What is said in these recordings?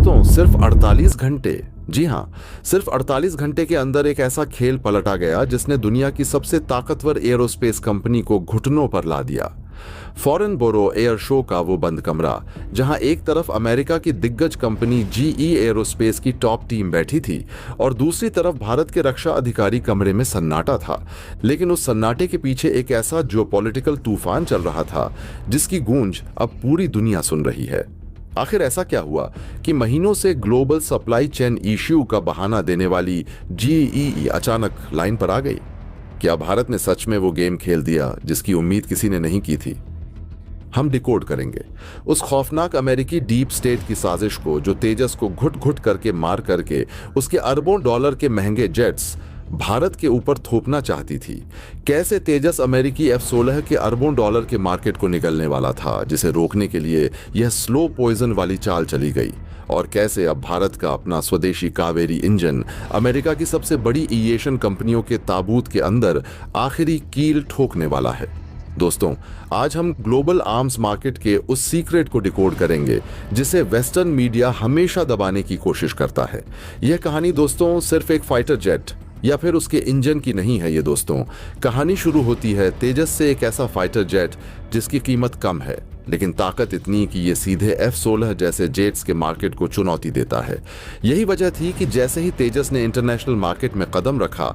दोस्तों सिर्फ 48 घंटे, जी हाँ, सिर्फ 48 घंटे के अंदर एक ऐसा खेल पलटा गया जिसने दुनिया की सबसे ताकतवर एयरोस्पेस कंपनी को घुटनों पर ला दिया। फॉरेन बोरो एयर शो का वो बंद कमरा, जहां एक तरफ अमेरिका की दिग्गज कंपनी जीई एरोस्पेस की टॉप टीम बैठी थी और दूसरी तरफ भारत के रक्षा अधिकारी कमरे में सन्नाटा था। लेकिन उस सन्नाटे के पीछे एक ऐसा जियोपॉलिटिकल तूफान चल रहा था जिसकी गूंज अब पूरी दुनिया सुन रही है। आखिर ऐसा क्या हुआ कि महीनों से ग्लोबल सप्लाई चेन इश्यू का बहाना देने वाली जीई अचानक लाइन पर आ गई? क्या भारत ने सच में वो गेम खेल दिया जिसकी उम्मीद किसी ने नहीं की थी? हम डिकोड करेंगे उस खौफनाक अमेरिकी डीप स्टेट की साजिश को जो तेजस को घुट घुट करके मार करके उसके अरबों डॉलर के महंगे जेट्स भारत के ऊपर थोपना चाहती थी। कैसे तेजस अमेरिकी F-16 के अरबों डॉलर के मार्केट को निगलने वाला था, जिसे रोकने के लिए यह स्लो पॉइजन वाली चाल चली गई, और कैसे अब भारत का अपना स्वदेशी कावेरी इंजन अमेरिका की सबसे बड़ी एविएशन कंपनियों के ताबूत के अंदर आखिरी कील ठोकने वाला है। दोस्तों, आज हम ग्लोबल आर्म्स मार्केट के उस सीक्रेट को डिकोड करेंगे जिसे वेस्टर्न मीडिया हमेशा दबाने की कोशिश करता है। यह कहानी दोस्तों सिर्फ एक फाइटर जेट या फिर उसके इंजन की नहीं है। ये दोस्तों, कहानी शुरू होती है तेजस से, एक ऐसा फाइटर जेट जिसकी कीमत कम है लेकिन ताकत इतनी कि ये सीधे F-16 जैसे जेट्स के मार्केट को चुनौती देता है। यही वजह थी कि जैसे ही तेजस ने इंटरनेशनल मार्केट में कदम रखा,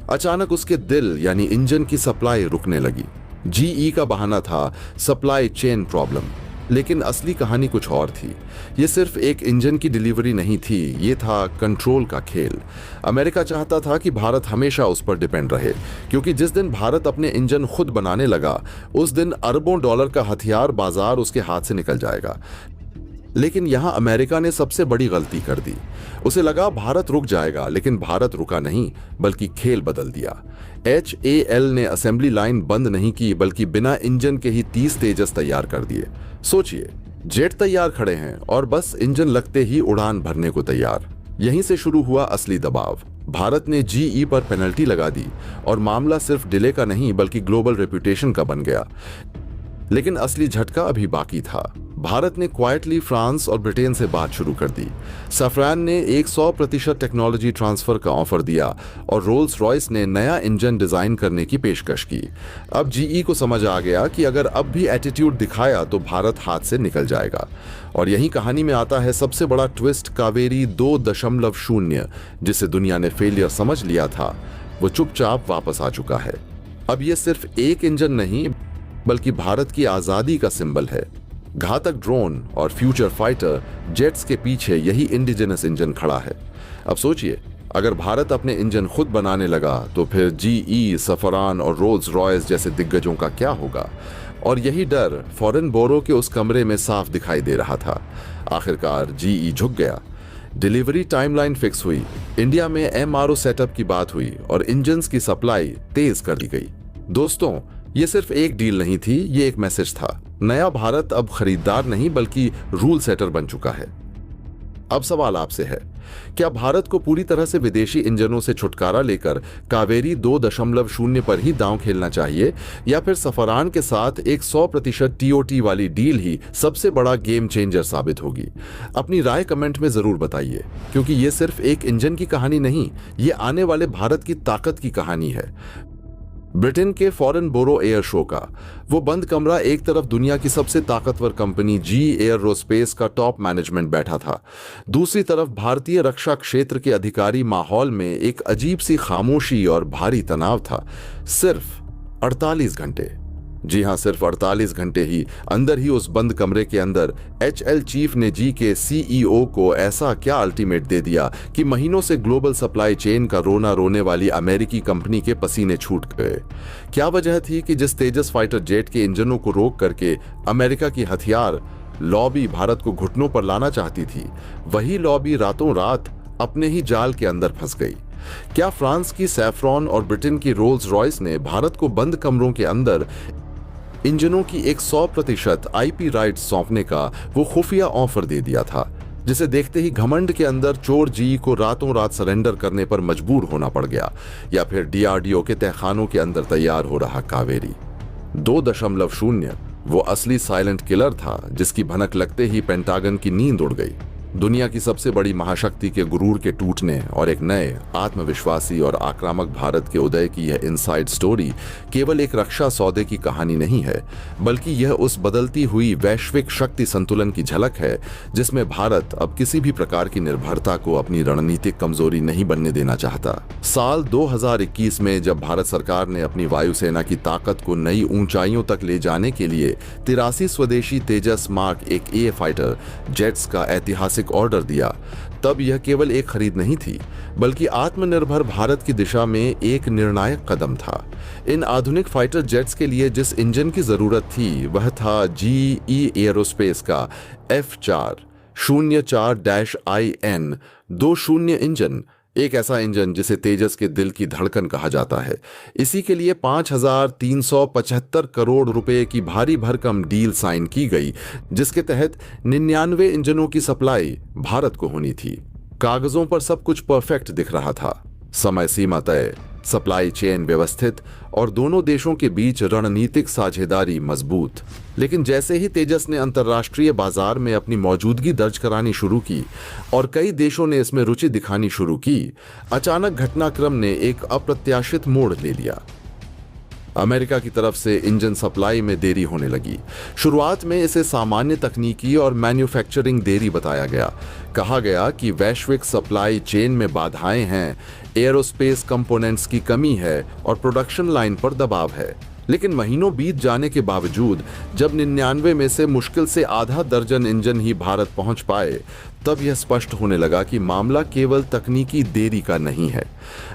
अचानक उसके दिल यानी इंजन की सप्लाई रुकने लगी। जीई का बहाना था सप्लाई चेन प्रॉब्लम, लेकिन असली कहानी कुछ और थी। ये सिर्फ एक इंजन की डिलीवरी नहीं थी, ये था कंट्रोल का खेल। अमेरिका चाहता था कि भारत हमेशा उस पर डिपेंड रहे, क्योंकि जिस दिन भारत अपने इंजन खुद बनाने लगा उस दिन अरबों डॉलर का हथियार बाजार उसके हाथ से निकल जाएगा। लेकिन यहां अमेरिका ने सबसे बड़ी गलती कर दी। उसे लगा भारत रुक जाएगा, लेकिन भारत रुका नहीं बल्कि खेल बदल दिया। HAL ने असेंबली लाइन बंद नहीं की बल्कि बिना इंजन के ही 30 तेजस तैयार कर दिए। सोचिए, जेट तैयार खड़े हैं और बस इंजन लगते ही उड़ान भरने को तैयार। यहीं से शुरू हुआ असली दबाव। भारत ने जीई पर पेनल्टी लगा दी और मामला सिर्फ डिले का नहीं बल्कि ग्लोबल रेपुटेशन का बन गया। लेकिन असली झटका अभी बाकी था। भारत ने क्वाइटली फ्रांस और ब्रिटेन से बात शुरू कर दी। सफरान ने 100% टेक्नोलॉजी ट्रांसफर का ऑफर दिया और रोल्स रॉयस ने नया इंजन डिजाइन करने की पेशकश की। अब जीई को समझ आ गया कि अगर अब भी एटीट्यूड दिखाया तो भारत हाथ से निकल जाएगा। और यही कहानी में आता है सबसे बड़ा ट्विस्ट, कावेरी 2.0, जिसे दुनिया ने फेलियर समझ लिया था, वो चुपचाप वापस आ चुका है। अब ये सिर्फ एक इंजन नहीं बल्कि भारत की आजादी का सिंबल है। घातक ड्रोन और फ्यूचर फाइटर जेट्स के पीछे यही इंडिजिनस इंजन खड़ा है। अब सोचिए, अगर भारत अपने इंजन खुद बनाने लगा तो फिर जीई, सफरान और रोल्स रॉयस जैसे दिग्गजों का क्या होगा? और यही डर फॉरेन बोरो के उस कमरे में साफ दिखाई दे रहा था। आखिरकार जीई झुक गया। डिलीवरी टाइमलाइन फिक्स हुई, इंडिया में MRO सेटअप की बात हुई और इंजन्स की सप्लाई तेज कर दी गई। दोस्तों, ये सिर्फ एक डील नहीं थी, ये एक मैसेज था। नया भारत अब खरीदार नहीं बल्कि रूल सेटर बन चुका है। अब सवाल आपसे है, क्या भारत को पूरी तरह से विदेशी इंजनों से छुटकारा लेकर कावेरी 2.0 पर ही दांव खेलना चाहिए, या फिर सफरान के साथ एक 100% TOT वाली डील ही सबसे बड़ा गेम चेंजर साबित होगी? अपनी राय कमेंट में जरूर बताइए, क्योंकि ये सिर्फ एक इंजन की कहानी नहीं, ये आने वाले भारत की ताकत की कहानी है। ब्रिटेन के फॉरेन बोरो एयर शो का वो बंद कमरा, एक तरफ दुनिया की सबसे ताकतवर कंपनी जी एयरोस्पेस का टॉप मैनेजमेंट बैठा था, दूसरी तरफ भारतीय रक्षा क्षेत्र के अधिकारी। माहौल में एक अजीब सी खामोशी और भारी तनाव था। सिर्फ 48 घंटे, जी हां, सिर्फ 48 घंटे ही अंदर ही उस बंद कमरे के अंदर HL चीफ ने जी के CEO को ऐसा क्या अल्टीमेट दे दिया कि महीनों से ग्लोबल सप्लाई चेन का रोना रोने वाली अमेरिकी कंपनी के पसीने छूट गए। क्या वजह थी कि जिस तेजस फाइटर जेट के इंजनों को रोक करके अमेरिका की हथियार लॉबी भारत को घुटनों पर लाना चाहती थी, वही लॉबी रातों रात अपने ही जाल के अंदर फंस गई? क्या फ्रांस की सैफ्रॉन और ब्रिटेन की रोल्स रॉयस ने भारत को बंद कमरों के अंदर इंजनों की एक 100% IP राइट सौंपने का वो खुफिया ऑफर दे दिया था, जिसे देखते ही घमंड के अंदर चोर जी को रातों रात सरेंडर करने पर मजबूर होना पड़ गया? या फिर DRDO के तहखानों के अंदर तैयार हो रहा कावेरी 2.0 वो असली साइलेंट किलर था जिसकी भनक लगते ही पेंटागन की नींद उड़ गई? दुनिया की सबसे बड़ी महाशक्ति के गुरूर के टूटने और एक नए आत्मविश्वासी और आक्रामक भारत के उदय की यह इनसाइड स्टोरी केवल एक रक्षा सौदे की कहानी नहीं है, बल्कि यह उस बदलती हुई वैश्विक शक्ति संतुलन की झलक है जिसमें भारत अब किसी भी प्रकार की निर्भरता को अपनी रणनीतिक कमजोरी नहीं बनने देना चाहता। साल 2021 में जब भारत सरकार ने अपनी वायुसेना की ताकत को नई ऊंचाइयों तक ले जाने के लिए 83 स्वदेशी तेजस मार्क 1A फाइटर जेट्स का ऐतिहासिक ऑर्डर दिया, तब यह केवल एक खरीद नहीं थी, बल्कि आत्मनिर्भर भारत की दिशा में एक निर्णायक कदम था। इन आधुनिक फाइटर जेट्स के लिए जिस इंजन की जरूरत थी वह था GE एयरोस्पेस का F404-IN 20 इंजन, एक ऐसा इंजन जिसे तेजस के दिल की धड़कन कहा जाता है। इसी के लिए 5,375 करोड़ रुपए की भारी भरकम डील साइन की गई, जिसके तहत 99 इंजनों की सप्लाई भारत को होनी थी। कागजों पर सब कुछ परफेक्ट दिख रहा था, समय सीमा तय, सप्लाई चेन व्यवस्थित और दोनों देशों के बीच रणनीतिक साझेदारी मजबूत। लेकिन जैसे ही तेजस ने अंतर्राष्ट्रीय बाजार में अपनी मौजूदगी दर्ज करानी शुरू की और कई देशों ने इसमें रुचि दिखानी शुरू की, अचानक घटनाक्रम ने एक अप्रत्याशित मोड़ ले लिया। अमेरिका की तरफ से इंजन सप्लाई में देरी होने लगी। शुरुआत में इसे सामान्य तकनीकी और मैन्युफैक्चरिंग देरी बताया गया। कहा गया कि वैश्विक सप्लाई चेन में बाधाएं हैं, एयरोस्पेस कंपोनेंट्स की कमी है और प्रोडक्शन लाइन पर दबाव है। लेकिन महीनों बीत जाने के बावजूद जब 99 में से मुश्किल से आधा दर्जन इंजन ही भारत पहुंच पाए, तब यह स्पष्ट होने लगा कि मामला केवल तकनीकी देरी का नहीं है।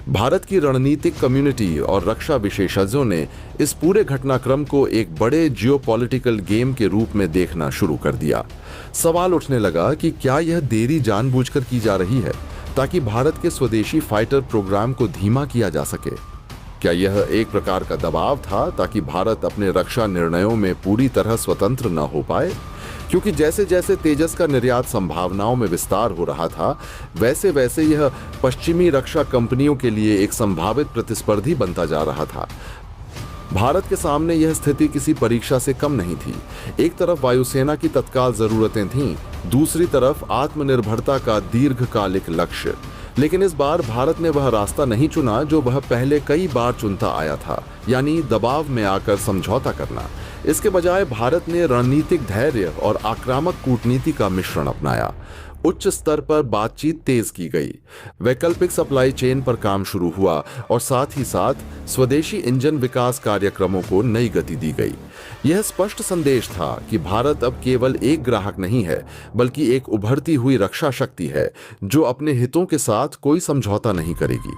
भारत की रणनीतिक कम्युनिटी और रक्षा विशेषज्ञों ने इस पूरे घटनाक्रम को एक बड़े जियोपॉलिटिकल गेम के रूप में देखना शुरू कर दिया। सवाल उठने लगा कि क्या यह देरी जानबूझकर की जा रही है ताकि भारत के स्वदेशी फाइटर प्रोग्राम को धीमा किया जा सके? क्या यह एक प्रकार का दबाव था ताकि भारत अपने रक्षा निर्णयों में पूरी तरह स्वतंत्र न हो पाए? क्योंकि जैसे जैसे तेजस का निर्यात संभावनाओं में विस्तार हो रहा था, वैसे वैसे यह पश्चिमी रक्षा कंपनियों के लिए एक संभावित प्रतिस्पर्धी बनता जा रहा था। भारत के सामने यह स्थिति किसी परीक्षा से कम नहीं थी। एक तरफ वायुसेना की तत्काल जरूरतें थीं, दूसरी तरफ आत्मनिर्भरता का दीर्घकालिक लक्ष्य। लेकिन इस बार भारत ने वह रास्ता नहीं चुना जो वह पहले कई बार चुनता आया था, यानी दबाव में आकर समझौता करना। इसके बजाय भारत ने रणनीतिक धैर्य और आक्रामक कूटनीति का मिश्रण अपनाया। उच्च स्तर पर बातचीत तेज की गई, वैकल्पिक सप्लाई चेन पर काम शुरू हुआ और साथ ही साथ स्वदेशी इंजन विकास कार्यक्रमों को नई गति दी गई। यह स्पष्ट संदेश था कि भारत अब केवल एक ग्राहक नहीं है, बल्कि एक उभरती हुई रक्षा शक्ति है जो अपने हितों के साथ कोई समझौता नहीं करेगी।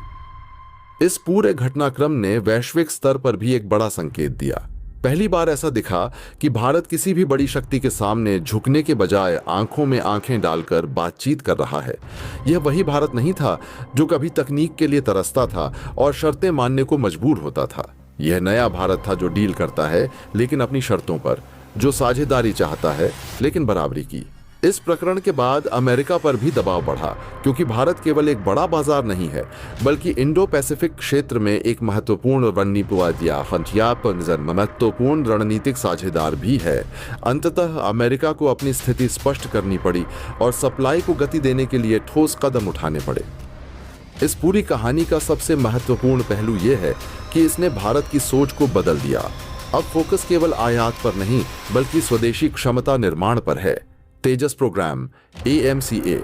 इस पूरे घटनाक्रम ने वैश्विक स्तर पर भी एक बड़ा संकेत दिया। पहली बार ऐसा दिखा कि भारत किसी भी बड़ी शक्ति के सामने झुकने के बजाय आंखों में आंखें डालकर बातचीत कर रहा है। यह वही भारत नहीं था जो कभी तकनीक के लिए तरसता था और शर्तें मानने को मजबूर होता था। यह नया भारत था जो डील करता है लेकिन अपनी शर्तों पर, जो साझेदारी चाहता है लेकिन बराबरी की। इस प्रकरण के बाद अमेरिका पर भी दबाव बढ़ा, क्योंकि भारत केवल एक बड़ा बाजार नहीं है, बल्कि इंडो पैसिफिक क्षेत्र में एक महत्वपूर्ण महत्वपूर्ण रणनीतिक साझेदार भी है। अंततः अमेरिका को अपनी स्थिति स्पष्ट करनी पड़ी और सप्लाई को गति देने के लिए ठोस कदम उठाने पड़े। इस पूरी कहानी का सबसे महत्वपूर्ण पहलू यह है कि इसने भारत की सोच को बदल दिया। अब फोकस केवल आयात पर नहीं, बल्कि स्वदेशी क्षमता निर्माण पर है। तेजस प्रोग्राम, AMCA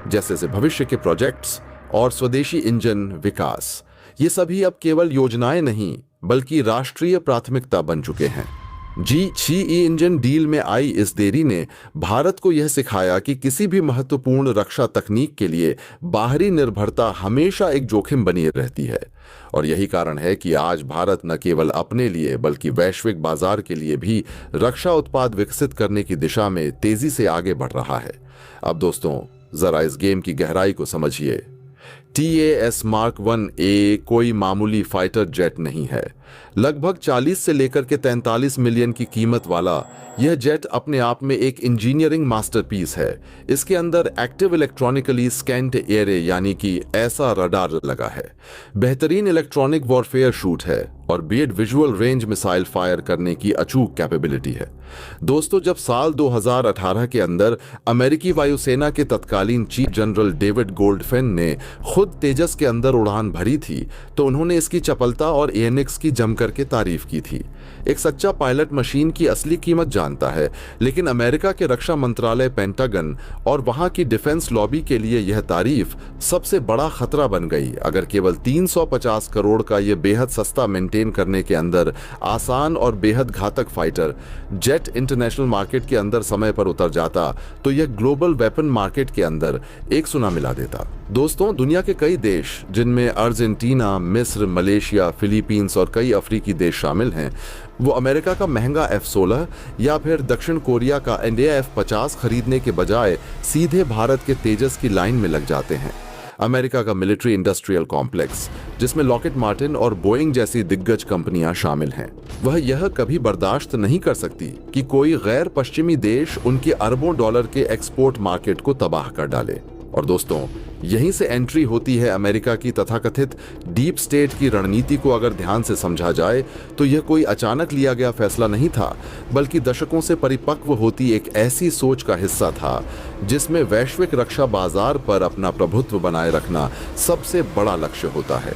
जैसे भविष्य के प्रोजेक्ट्स और स्वदेशी इंजन विकास, ये सभी अब केवल योजनाएं नहीं बल्कि राष्ट्रीय प्राथमिकता बन चुके हैं। GE इंजन डील में आई इस देरी ने भारत को यह सिखाया कि किसी भी महत्वपूर्ण रक्षा तकनीक के लिए बाहरी निर्भरता हमेशा एक जोखिम बनी रहती है। और यही कारण है कि आज भारत न केवल अपने लिए बल्कि वैश्विक बाजार के लिए भी रक्षा उत्पाद विकसित करने की दिशा में तेजी से आगे बढ़ रहा है। अब दोस्तों, जरा इस गेम की गहराई को समझिए। TAS Mark 1A कोई मामूली फाइटर जेट नहीं है। लगभग 40 से लेकर के 43 मिलियन की कीमत वाला यह जेट अपने आप में एक इंजीनियरिंग मास्टरपीस है। इसके अंदर एक्टिव इलेक्ट्रॉनिकली स्कैंड एरे यानी कि ऐसा रडार लगा है, बेहतरीन इलेक्ट्रॉनिक वॉरफेयर शूट है और beat visual range missile fire करने की अचूक कैपेबिलिटी है। दोस्तों, जब साल 2018 के अंदर अमेरिकी वायुसेना के तत्कालीन चीफ जनरल डेविड गोल्डफेन ने खुद तेजस के अंदर उड़ान भरी थी तो उन्होंने इसकी चपलता और एएनएक्स की जमकर के तारीफ की थी। एक सच्चा पायलट मशीन की असली कीमत जानता है, लेकिन अमेरिका के रक्षा मंत्रालय पेंटागन और वहां की डिफेंस लॉबी के लिए यह तारीफ सबसे बड़ा खतरा बन गई अगर केवल 350 करोड़ का यह बेहद सस्ता मेंटेन करने के अंदर आसान और बेहद घातक फाइटर जेट इंटरनेशनल मार्केट के अंदर समय पर उतर जाता तो यह ग्लोबल वेपन मार्केट के अंदर एक सुना मिला देता। दोस्तों, दुनिया के कई देश जिनमें अर्जेंटीना, मिस्र, मलेशिया, फिलीपींस और कई अफ्रीकी देश शामिल हैं, वो अमेरिका का महंगा F-16 या फिर दक्षिण कोरिया का इंडिया F-50 खरीदने के बजाय सीधे भारत के तेजस की लाइन में लग जाते हैं। अमेरिका का मिलिट्री इंडस्ट्रियल कॉम्प्लेक्स, जिसमें लॉकहीड मार्टिन और बोइंग जैसी दिग्गज कंपनियां शामिल हैं, वह यह कभी बर्दाश्त नहीं कर सकती कि कोई गैर पश्चिमी देश उनके अरबों डॉलर के एक्सपोर्ट मार्केट को तबाह कर डाले। और दोस्तों, यहीं से एंट्री होती है अमेरिका की तथाकथित डीप स्टेट की रणनीति को अगर ध्यान से समझा जाए तो यह कोई अचानक लिया गया फैसला नहीं था, बल्कि दशकों से परिपक्व होती एक ऐसी सोच का हिस्सा था जिसमें वैश्विक रक्षा बाजार पर अपना प्रभुत्व बनाए रखना सबसे बड़ा लक्ष्य होता है।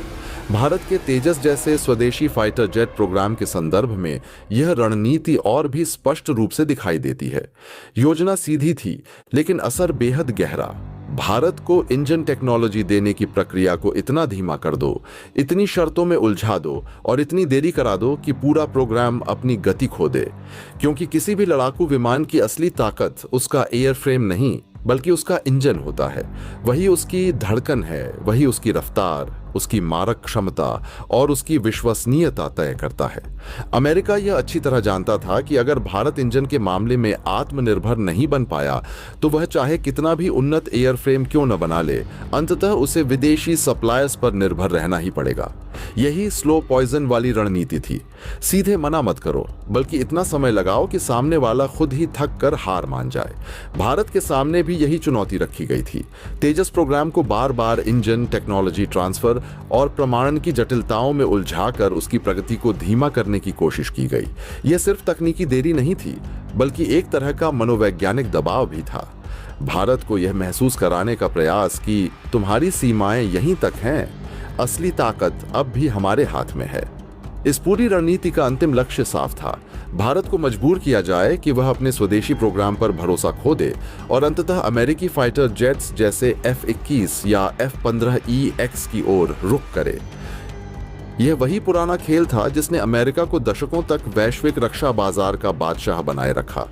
भारत के तेजस जैसे स्वदेशी फाइटर जेट प्रोग्राम के संदर्भ में यह रणनीति और भी स्पष्ट रूप से दिखाई देती है। योजना सीधी थी, लेकिन असर बेहद गहरा। भारत को इंजन टेक्नोलॉजी देने की प्रक्रिया को इतना धीमा कर दो, इतनी शर्तों में उलझा दो और इतनी देरी करा दो कि पूरा प्रोग्राम अपनी गति खो दे। क्योंकि किसी भी लड़ाकू विमान की असली ताकत उसका एयरफ्रेम नहीं, बल्कि उसका इंजन होता है। वही उसकी धड़कन है, वही उसकी रफ्तार, उसकी मारक क्षमता और उसकी विश्वसनीयता तय करता है। अमेरिका यह अच्छी तरह जानता था कि अगर भारत इंजन के मामले में आत्मनिर्भर नहीं बन पाया तो वह चाहे कितना भी उन्नत एयरफ्रेम क्यों न बना ले, अंततः उसे विदेशी सप्लायर्स पर निर्भर रहना ही पड़ेगा। यही स्लो पॉइजन वाली रणनीति थी। सीधे मना मत करो, बल्कि इतना समय लगाओ कि सामने वाला खुद ही थक कर हार मान जाए। भारत के सामने भी यही चुनौती रखी गई थी। तेजस प्रोग्राम को बार बार इंजन, टेक्नोलॉजी ट्रांसफर और प्रमाणन की जटिलताओं में उलझाकर उसकी प्रगति को धीमा करने की कोशिश की गई। यह सिर्फ तकनीकी देरी नहीं थी, बल्कि एक तरह का मनोवैज्ञानिक दबाव भी था। भारत को यह महसूस कराने का प्रयास कि तुम्हारी सीमाएं यहीं तक हैं, असली ताकत अब भी हमारे हाथ में है। इस पूरी रणनीति का अंतिम लक्ष्य साफ था। भारत को मजबूर किया जाए कि वह अपने स्वदेशी प्रोग्राम पर भरोसा खो दे और अंततः अमेरिकी फाइटर जेट्स जैसे F-21 या F-15EX की ओर रुख करे। यह वही पुराना खेल था जिसने अमेरिका को दशकों तक वैश्विक रक्षा बाजार का बादशाह बनाए रखा।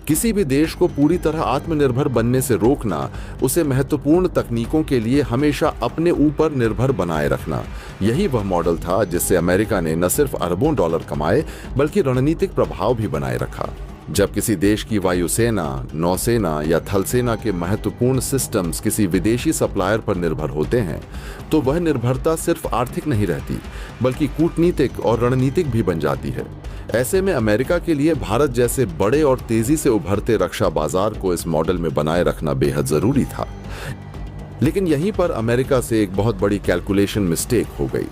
किसी भी देश को पूरी तरह आत्मनिर्भर बनने से रोकना, उसे महत्वपूर्ण तकनीकों के लिए हमेशा अपने ऊपर निर्भर बनाए रखना, यही वह मॉडल था जिससे अमेरिका ने न सिर्फ अरबों डॉलर कमाए बल्कि रणनीतिक प्रभाव भी बनाए रखा। जब किसी देश की वायुसेना, नौसेना या थलसेना के महत्वपूर्ण सिस्टम्स किसी विदेशी सप्लायर पर निर्भर होते हैं तो वह निर्भरता सिर्फ आर्थिक नहीं रहती, बल्कि कूटनीतिक और रणनीतिक भी बन जाती है। ऐसे में अमेरिका के लिए भारत जैसे बड़े और तेजी से उभरते रक्षा बाजार को इस मॉडल में बनाए रखना बेहद जरूरी था। लेकिन यहीं पर अमेरिका से एक बहुत बड़ी कैलकुलेशन मिस्टेक हो गई।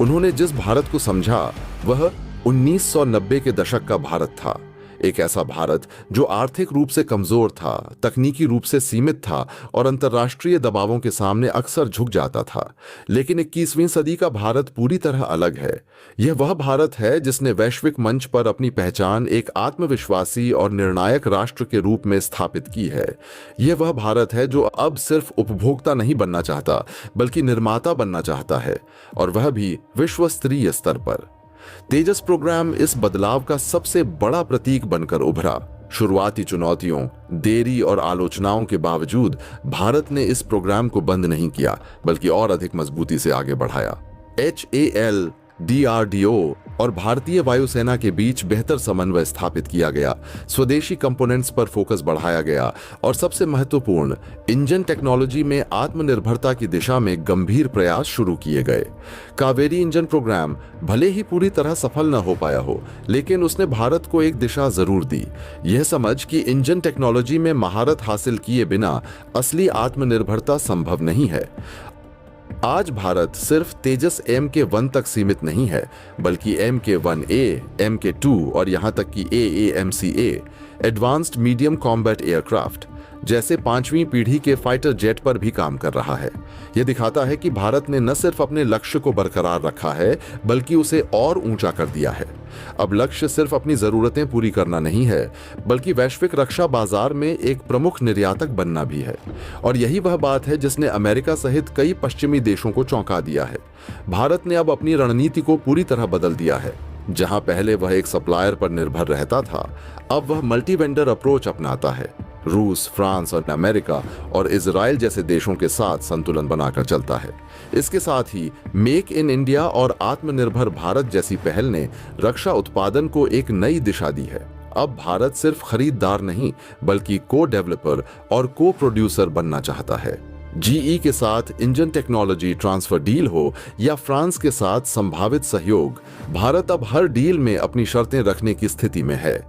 उन्होंने जिस भारत को समझा वह 1990 के दशक का भारत था। एक ऐसा भारत जो आर्थिक रूप से कमजोर था, तकनीकी रूप से सीमित था और अंतर्राष्ट्रीय दबावों के सामने अक्सर झुक जाता था। लेकिन 21वीं सदी का भारत पूरी तरह अलग है। यह वह भारत है जिसने वैश्विक मंच पर अपनी पहचान एक आत्मविश्वासी और निर्णायक राष्ट्र के रूप में स्थापित की है। यह वह भारत है जो अब सिर्फ उपभोक्ता नहीं बनना चाहता, बल्कि निर्माता बनना चाहता है, और वह भी विश्व स्तरीय स्तर पर। तेजस प्रोग्राम इस बदलाव का सबसे बड़ा प्रतीक बनकर उभरा। शुरुआती चुनौतियों, देरी और आलोचनाओं के बावजूद भारत ने इस प्रोग्राम को बंद नहीं किया, बल्कि और अधिक मजबूती से आगे बढ़ाया। HAL DRDO और भारतीय वायुसेना के बीच बेहतर समन्वय स्थापित किया गया, स्वदेशी कंपोनेंट्स पर फोकस बढ़ाया गया और सबसे महत्वपूर्ण, इंजन टेक्नोलॉजी में आत्मनिर्भरता की दिशा में गंभीर प्रयास शुरू किए गए। कावेरी इंजन प्रोग्राम भले ही पूरी तरह सफल न हो पाया हो, लेकिन उसने भारत को एक दिशा जरूर दी, यह समझ कि इंजन टेक्नोलॉजी में महारत हासिल किए बिना असली आत्मनिर्भरता संभव नहीं है। आज भारत सिर्फ तेजस MK1 तक सीमित नहीं है, बल्कि MK1A, MK2 और यहां तक कि AAMCA advanced medium combat aircraft जैसे 5वीं पीढ़ी के फाइटर जेट पर भी काम कर रहा है। यह दिखाता है कि भारत ने न सिर्फ अपने लक्ष्य को बरकरार रखा है, बल्कि उसे और ऊंचा कर दिया है। अब लक्ष्य सिर्फ अपनी जरूरतें पूरी करना नहीं है, बल्कि वैश्विक रक्षा बाजार में एक प्रमुख निर्यातक बनना भी है। और यही वह बात है जिसने अमेरिका सहित कई पश्चिमी देशों को चौंका दिया है। भारत ने अब अपनी रणनीति को पूरी तरह बदल दिया है। जहां पहले वह एक सप्लायर पर निर्भर रहता था, अब वह मल्टी वेंडर अप्रोच अपनाता है। रूस, फ्रांस और अमेरिका और इजराइल जैसे देशों के साथ संतुलन बनाकर चलता है। इसके साथ ही मेक इन इंडिया और आत्मनिर्भर भारत जैसी पहल ने रक्षा उत्पादन को एक नई दिशा दी है। अब भारत सिर्फ खरीदार नहीं, बल्कि को डेवलपर और को प्रोड्यूसर बनना चाहता है। GE के साथ इंजन टेक्नोलॉजी ट्रांसफर डील हो या फ्रांस के साथ संभावित सहयोग, भारत अब हर डील में अपनी शर्तें रखने की स्थिति में है।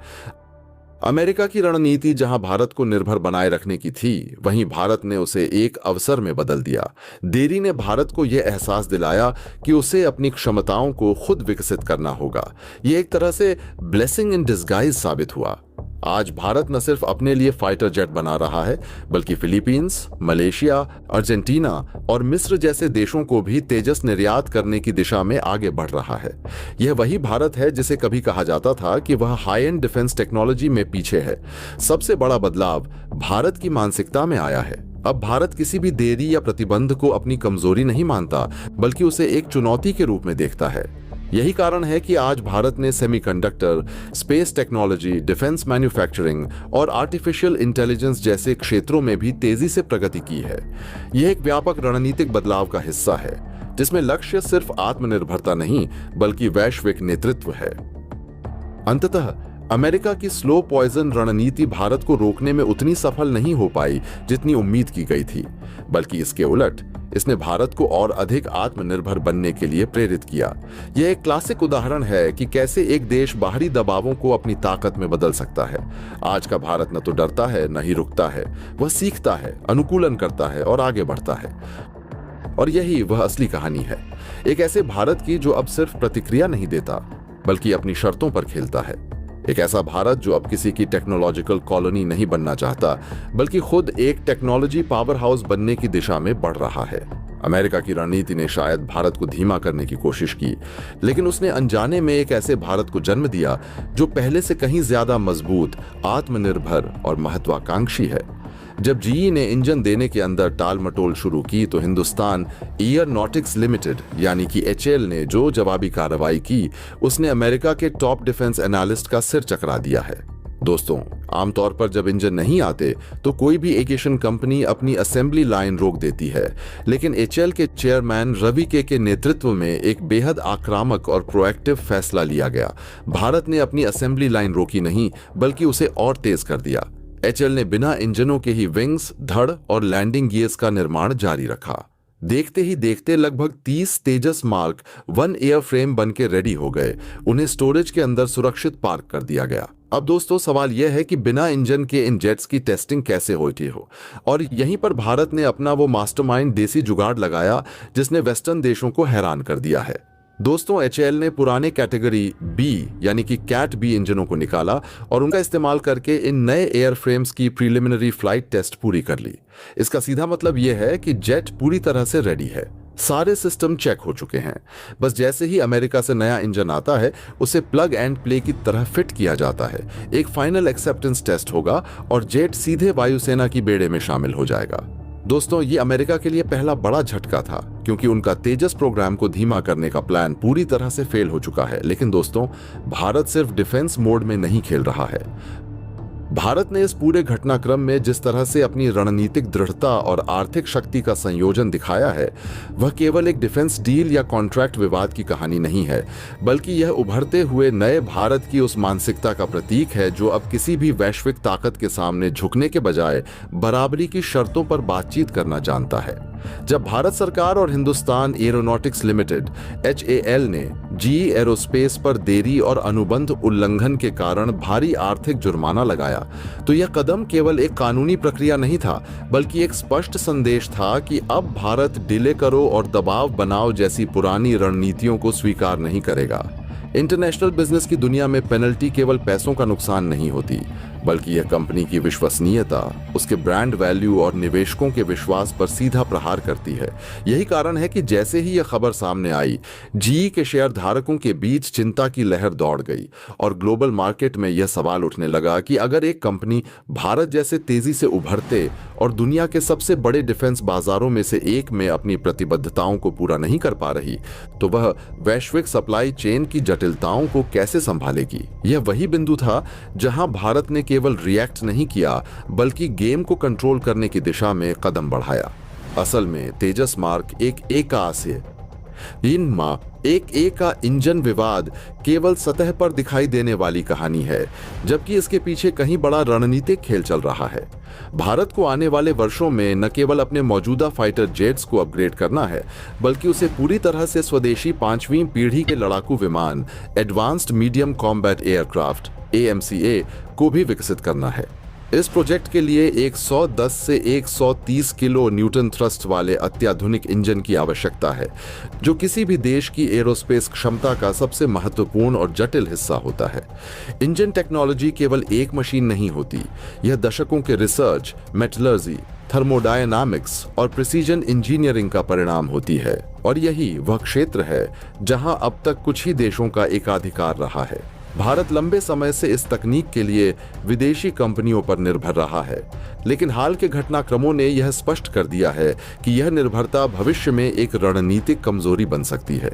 अमेरिका की रणनीति जहां भारत को निर्भर बनाए रखने की थी, वहीं भारत ने उसे एक अवसर में बदल दिया। देरी ने भारत को यह एहसास दिलाया कि उसे अपनी क्षमताओं को खुद विकसित करना होगा। यह एक तरह से ब्लेसिंग इन डिस्गाइज साबित हुआ। आज भारत न सिर्फ अपने लिए फाइटर जेट बना रहा है, बल्कि फिलीपींस, मलेशिया, अर्जेंटीना और मिस्र जैसे देशों को भी तेजस निर्यात करने की दिशा में आगे बढ़ रहा है। यह वही भारत है जिसे कभी कहा जाता था कि वह हाई एंड डिफेंस टेक्नोलॉजी में पीछे है। सबसे बड़ा बदलाव भारत की मानसिकता में आया है। अब भारत किसी भी देरी या प्रतिबंध को अपनी कमजोरी नहीं मानता, बल्कि उसे एक चुनौती के रूप में देखता है। यही कारण है कि आज भारत ने semiconductor, space technology, defence manufacturing और आर्टिफिशियल इंटेलिजेंस जैसे क्षेत्रों में भी तेजी से प्रगति की है। यह एक व्यापक रणनीतिक बदलाव का हिस्सा है, जिसमें लक्ष्य सिर्फ आत्मनिर्भरता नहीं, बल्कि वैश्विक नेतृत्व है। अंततः अमेरिका की स्लो पॉइजन रणनीति भारत को रोकने में उतनी सफल नहीं हो पाई जितनी उम्मीद की गई थी, बल्कि इसके उलट इसने भारत को और अधिक आत्मनिर्भर बनने के लिए प्रेरित किया। यह एक क्लासिक उदाहरण है कि कैसे एक देश बाहरी दबावों को अपनी ताकत में बदल सकता है। आज का भारत न तो डरता है, न ही रुकता है। वह सीखता है, अनुकूलन करता है और आगे बढ़ता है। और यही वह असली कहानी है, एक ऐसे भारत की जो अब सिर्फ प्रतिक्रिया नहीं देता, बल्कि अपनी शर्तों पर खेलता है। एक ऐसा भारत जो अब किसी की टेक्नोलॉजिकल कॉलोनी नहीं बनना चाहता, बल्कि खुद एक टेक्नोलॉजी पावर हाउस बनने की दिशा में बढ़ रहा है। अमेरिका की रणनीति ने शायद भारत को धीमा करने की कोशिश की, लेकिन उसने अनजाने में एक ऐसे भारत को जन्म दिया जो पहले से कहीं ज्यादा मजबूत, आत्मनिर्भर और महत्वाकांक्षी है। जब GE ने इंजन देने के अंदर टाल मटोल शुरू की, तो हिंदुस्तान एयरोनॉटिक्स लिमिटेड यानी कि HAL ने जो जवाबी कार्रवाई की, उसने अमेरिका के टॉप डिफेंस एनालिस्ट का सिर चकरा दिया है। दोस्तों, आमतौर पर जब इंजन नहीं आते तो कोई भी एविएशन कंपनी अपनी असेंबली लाइन रोक देती है, लेकिन HAL के चेयरमैन रवि के नेतृत्व में एक बेहद आक्रामक और प्रोएक्टिव फैसला लिया गया। भारत ने अपनी असेंबली लाइन रोकी नहीं, बल्कि उसे और तेज कर दिया। HAL ने बिना इंजनों के ही विंग्स, धड़ और लैंडिंग गियर्स का निर्माण जारी रखा। देखते ही देखते लगभग 30 तेजस मार्क 1 एयरफ्रेम बनके रेडी हो गए। उन्हें स्टोरेज के अंदर सुरक्षित पार्क कर दिया गया। अब दोस्तों, सवाल यह है कि बिना इंजन के इन जेट्स की टेस्टिंग कैसे होती हो, और यहीं पर भारत ने अपना वो मास्टरमाइंड देसी जुगाड़ लगाया जिसने वेस्टर्न देशों को हैरान कर दिया है। दोस्तों, HAL ने पुराने कैटेगरी B यानी कि कैट B इंजनों को निकाला और उनका इस्तेमाल करके इन नए एयरफ्रेम्स की प्रीलिमिनरी फ्लाइट टेस्ट पूरी कर ली। इसका सीधा मतलब यह है कि जेट पूरी तरह से रेडी है। सारे सिस्टम चेक हो चुके हैं। बस जैसे ही अमेरिका से नया इंजन आता है, उसे प्लग एंड प्ले की तरह फिट किया जाता है। एक फाइनल एक्सेप्टेंस टेस्ट होगा और जेट सीधे वायुसेना की बेड़े में शामिल हो जाएगा। दोस्तों, ये अमेरिका के लिए पहला बड़ा झटका था, क्योंकि उनका तेजस प्रोग्राम को धीमा करने का प्लान पूरी तरह से फेल हो चुका है। लेकिन दोस्तों, भारत सिर्फ डिफेंस मोड में नहीं खेल रहा है, भारत ने इस पूरे घटनाक्रम में जिस तरह से अपनी रणनीतिक दृढ़ता और आर्थिक शक्ति का संयोजन दिखाया है, वह केवल एक डिफेंस डील या कॉन्ट्रैक्ट विवाद की कहानी नहीं है, बल्कि यह उभरते हुए नए भारत की उस मानसिकता का प्रतीक है जो अब किसी भी वैश्विक ताकत के सामने झुकने के बजाय बराबरी की शर्तों पर बातचीत करना जानता है। जब भारत सरकार और हिंदुस्तान एरोनॉटिक्स लिमिटेड HAL ने GE एरोस्पेस पर देरी और अनुबंध उल्लंघन के कारण भारी आर्थिक जुर्माना लगाया, तो यह कदम केवल एक कानूनी प्रक्रिया नहीं था, बल्कि एक स्पष्ट संदेश था कि अब भारत डिले करो और दबाव बनाओ जैसी पुरानी रणनीतियों को स्वीकार नहीं करेगा। इंटरनेशनल बिजनेस की दुनिया में पेनल्टी केवल पैसों का नुकसान नहीं होती, बल्कि यह कंपनी की विश्वसनीयता, उसके ब्रांड वैल्यू और निवेशकों के विश्वास पर सीधा प्रहार करती है। यही कारण है कि जैसे ही यह खबर सामने आई, GE के शेयर धारकों के बीच चिंता की लहर दौड़ गई और ग्लोबल मार्केट में यह सवाल उठने लगा कि अगर एक कंपनी भारत जैसे तेजी से उभरते और दुनिया के सबसे बड़े डिफेंस बाजारों में से एक में अपनी प्रतिबद्धताओं को पूरा नहीं कर पा रही, तो वह वैश्विक सप्लाई चेन की जटिलताओं को कैसे संभालेगी। यह वही बिंदु था जहां भारत ने केवल रिएक्ट नहीं किया, बल्कि गेम को कंट्रोल करने की दिशा में कदम बढ़ाया। असल में तेजस मार्क एक का इंजन विवाद केवल सतह पर दिखाई देने वाली कहानी है, जबकि इसके पीछे कहीं बड़ा रणनीतिक खेल चल रहा है। भारत को आने वाले वर्षों में न केवल अपने मौजूदा फाइटर जेट्स को अपग्रेड करना है, बल्कि उसे पूरी तरह से स्वदेशी 5वीं पीढ़ी के लड़ाकू विमान advanced medium combat aircraft AMCA को भी विकसित करना है। इस प्रोजेक्ट के लिए 110 से 130 किलो न्यूटन थ्रस्ट वाले अत्याधुनिक इंजन की आवश्यकता है, जो किसी भी देश की एरोस्पेस क्षमता का सबसे महत्वपूर्ण और जटिल हिस्सा होता है। इंजन टेक्नोलॉजी केवल एक मशीन नहीं होती, यह दशकों के रिसर्च, मेटलर्जी, थर्मोडायनामिक्स और प्रिसीजन इंजीनियरिंग का परिणाम होती है, और यही वह क्षेत्र है जहां अब तक कुछ ही देशों का एकाधिकार रहा है। भारत लंबे समय से इस तकनीक के लिए विदेशी कंपनियों पर निर्भर रहा है, लेकिन हाल के घटनाक्रमों ने यह स्पष्ट कर दिया है कि यह निर्भरता भविष्य में एक रणनीतिक कमजोरी बन सकती है।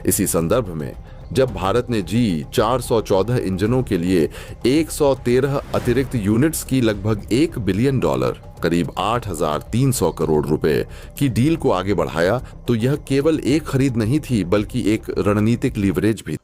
इसी संदर्भ में जब भारत ने GE 414 इंजनों के लिए 113 अतिरिक्त यूनिट्स की लगभग $1 बिलियन, करीब 8,300 करोड़ रुपए की डील को आगे बढ़ाया, तो यह केवल एक खरीद नहीं थी, बल्कि एक रणनीतिक लीवरेज भी